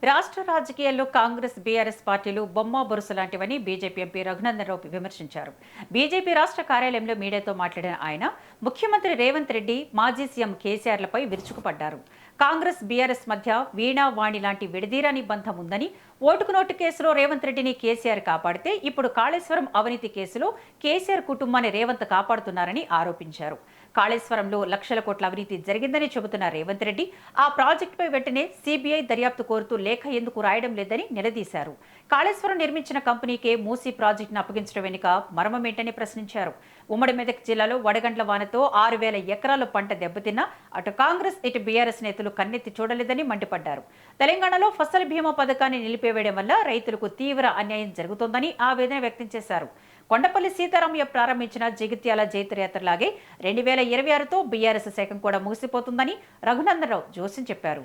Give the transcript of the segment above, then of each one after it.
రాష్ట్ర రాజకీయాల్లో కాంగ్రెస్ బీఆర్ఎస్ పార్టీలు బొమ్మ బొరుసు లాంటివని బీజేపీ ఎంపీ రఘునందన్ రావు విమర్శించారు. బీజేపీ రాష్ట్ర కార్యాలయంలో మీడియాతో మాట్లాడిన ఆయన ముఖ్యమంత్రి రేవంత్ రెడ్డి, మాజీ సీఎం కేసీఆర్లపై విరుచుకుపడ్డారు. కాంగ్రెస్ బీఆర్ఎస్ మధ్య వీణా వాణి లాంటి విడదీరాని బంధం ఉందని, ఓటుకు నోటు కేసులో రేవంత్ రెడ్డిని కేసీఆర్ కాపాడితే ఇప్పుడు కాళేశ్వరం అవినీతి కేసులో కేసీఆర్ కుటుంబాన్ని రేవంత్ కాపాడుతున్నారని ఆరోపించారు. కాళేశ్వరంలో లక్షల కోట్ల అవినీతి జరిగిందని చెబుతున్న రేవంత్ రెడ్డి ఆ ప్రాజెక్టుపై వెంటనే సీబీఐ దర్యాప్తు కోరుతూ లేఖ ఎందుకు రాయడం లేదని నిలదీశారు. కాళేశ్వరం నిర్మించిన కంపెనీకే మూసీ ప్రాజెక్టును అప్పగించడం వెనుక మర్మమేంటని ప్రశ్నించారు. ఉమ్మడి మెదక్ జిల్లాలో వడగండ్ల వానతో 6,000 ఎకరాల పంట దెబ్బతిన్నా అటు కాంగ్రెస్ ఇటు బీఆర్ఎస్ నేతలు కన్నెత్తి చూడలేదని మండిపడ్డారు. తెలంగాణలో ఫసల్ బీమా పథకాన్ని నిలిపివేయడం వల్ల రైతులకు తీవ్ర అన్యాయం జరుగుతోందని ఆవేదన వ్యక్తం చేశారు. కొండపల్లి సీతారామయ్య ప్రారంభించిన జగిత్యాల జైత్రయాత్రలాగే 2026తో బీఆర్ఎస్ శాఖం కూడా ముగిసిపోతుందని రఘునందన్ రావు జోస్యం చెప్పారు.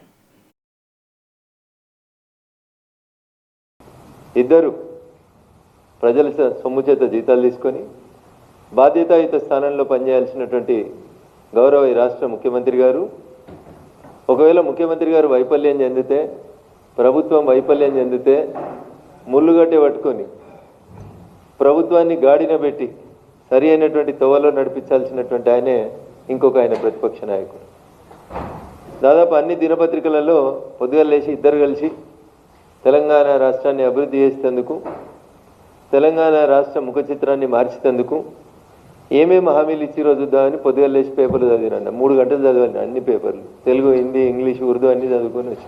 ఇద్దరు ప్రజల సొమ్ము చేత జీతాలు తీసుకొని బాధ్యతాయుత స్థానంలో పనిచేయాల్సినటువంటి గౌరవ రాష్ట్ర ముఖ్యమంత్రి గారు, ఒకవేళ ముఖ్యమంత్రి గారు వైఫల్యం చెందితే, ప్రభుత్వం వైఫల్యం చెందితే ముళ్ళుగడ్డ పట్టుకొని ప్రభుత్వాన్ని గాడిన పెట్టి సరి అయినటువంటి తోవలో నడిపించాల్సినటువంటి ఆయనే ఇంకొక ఆయన ప్రతిపక్ష నాయకుడు. దాదాపు అన్ని దినపత్రికలలో పొద్దుగా లేచి ఇద్దరు కలిసి తెలంగాణ రాష్ట్రాన్ని అభివృద్ధి చేసేందుకు, తెలంగాణ రాష్ట్ర ముఖ చిత్రాన్ని మార్చేందుకు ఏమేమి హామీలు ఇచ్చిరో చూద్దామని పొద్దుగా లేచి పేపర్లు చదివినండి. 3 గంటలు చదివాను అన్ని పేపర్లు, తెలుగు, హిందీ, ఇంగ్లీష్, ఉర్దూ అన్ని చదువుకొని వచ్చి.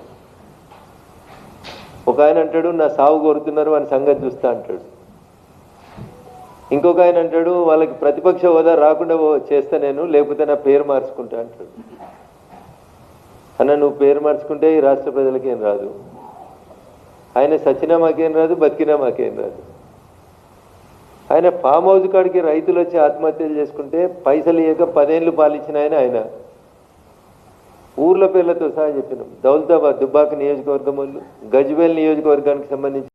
ఒక ఆయన అంటాడు నా సాగు కోరుతున్నారు, వాని సంగతి చూస్తా అంటాడు. ఇంకొక ఆయన అంటాడు వాళ్ళకి ప్రతిపక్ష హోదా రాకుండా చేస్తా నేను, లేకపోతే నా పేరు మార్చుకుంటా అంటాడు. అన్న నువ్వు పేరు మార్చుకుంటే ఈ రాష్ట్ర ప్రజలకి ఏం రాదు, ఆయన సచ్చినా మాకేం రాదు, బతికినా మాకేం రాదు. ఆయన ఫామ్ హౌస్ కాడికి రైతులు వచ్చి ఆత్మహత్యలు చేసుకుంటే పైసలు ఇవ్వక 10 ఏళ్ళు పాలించిన ఆయన ఊర్ల పేర్లతో సహా చెప్పినాం. దౌలతాబాద్ దుబ్బాక నియోజకవర్గం వాళ్ళు, గజ్వేల్ నియోజకవర్గానికి సంబంధించి